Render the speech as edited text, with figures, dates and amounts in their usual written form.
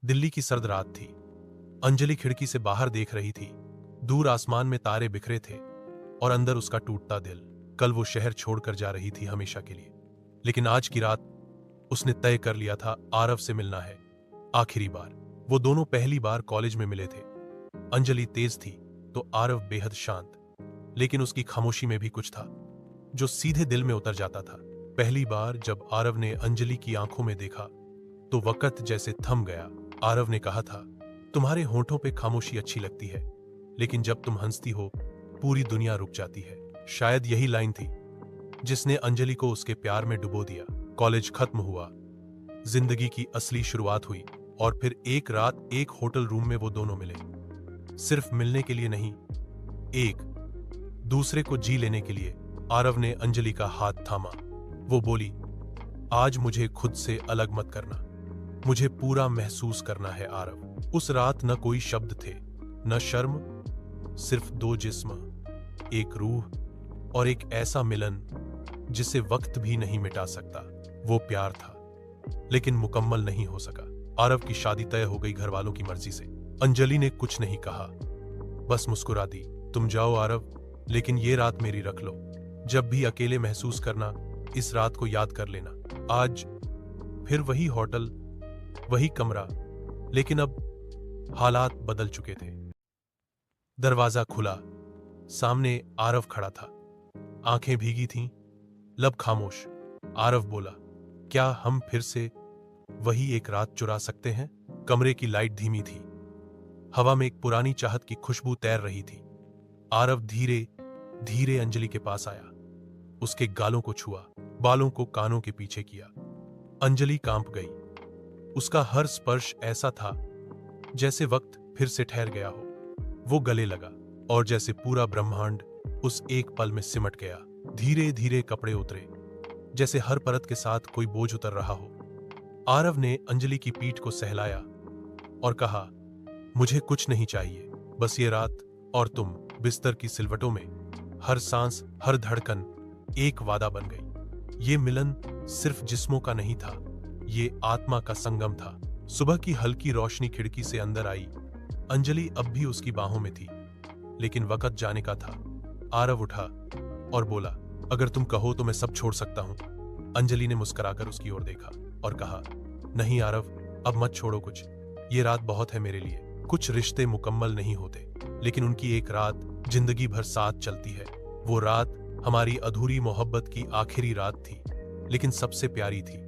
दिल्ली की सर्द रात थी। अंजलि खिड़की से बाहर देख रही थी। दूर आसमान में तारे बिखरे थे और अंदर उसका टूटता दिल। कल वो शहर छोड़कर जा रही थी हमेशा के लिए, लेकिन आज की रात उसने तय कर लिया था आरव से मिलना है। आखिरी बार। वो दोनों पहली बार कॉलेज में मिले थे। अंजलि तेज थी तो आरव बेहद शांत, लेकिन उसकी खामोशी में भी कुछ था जो सीधे दिल में उतर जाता था। पहली बार जब आरव ने अंजलि की आंखों में देखा तो वक्त जैसे थम गया। आरव ने कहा था, तुम्हारे होठों पे खामोशी अच्छी लगती है, लेकिन जब तुम हंसती हो पूरी दुनिया रुक जाती है। शायद यही लाइन थी जिसने अंजलि को उसके प्यार में डुबो दिया। कॉलेज खत्म हुआ, जिंदगी की असली शुरुआत हुई और फिर एक रात एक होटल रूम में वो दोनों मिले। सिर्फ मिलने के लिए नहीं, एक दूसरे को जी लेने के लिए। आरव ने अंजलि का हाथ थामा। वो बोली, आज मुझे खुद से अलग मत करना, मुझे पूरा महसूस करना है आरव। उस रात न कोई शब्द थे, न शर्म, सिर्फ दो जिस्म, एक रूह और एक ऐसा मिलन जिसे वक्त भी नहीं मिटा सकता। वो प्यार था, लेकिन मुकम्मल नहीं हो सका। आरव की शादी तय हो गई घर वालों की मर्जी से। अंजलि ने कुछ नहीं कहा, बस मुस्कुरा दी। तुम जाओ आरव, लेकिन ये रात मेरी रख लो। जब भी अकेले महसूस करना, इस रात को याद कर लेना। आज फिर वही होटल, वही कमरा, लेकिन अब हालात बदल चुके थे। दरवाजा खुला, सामने आरव खड़ा था। आंखें भीगी थीं, लब खामोश। आरव बोला, क्या हम फिर से वही एक रात चुरा सकते हैं? कमरे की लाइट धीमी थी, हवा में एक पुरानी चाहत की खुशबू तैर रही थी। आरव धीरे धीरे अंजलि के पास आया, उसके गालों को छुआ, बालों को कानों के पीछे किया। अंजलि कांप गई। उसका हर स्पर्श ऐसा था जैसे वक्त फिर से ठहर गया हो। वो गले लगा और जैसे पूरा ब्रह्मांड उस एक पल में सिमट गया। धीरे धीरे कपड़े उतरे, जैसे हर परत के साथ कोई बोझ उतर रहा हो। आरव ने अंजलि की पीठ को सहलाया और कहा, मुझे कुछ नहीं चाहिए, बस ये रात और तुम। बिस्तर की सिलवटों में हर सांस, हर धड़कन एक वादा बन गई। ये मिलन सिर्फ जिस्मों का नहीं था, ये आत्मा का संगम था। सुबह की हल्की रोशनी खिड़की से अंदर आई। अंजलि अब भी उसकी बाहों में थी, लेकिन वक्त जाने का था। आरव उठा और बोला, अगर तुम कहो तो मैं सब छोड़ सकता हूं। अंजलि ने मुस्कुराकर उसकी ओर देखा और कहा, नहीं आरव, अब मत छोड़ो कुछ। ये रात बहुत है मेरे लिए। कुछ रिश्ते मुकम्मल नहीं होते, लेकिन उनकी एक रात जिंदगी भर साथ चलती है। वो रात हमारी अधूरी मोहब्बत की आखिरी रात थी, लेकिन सबसे प्यारी थी।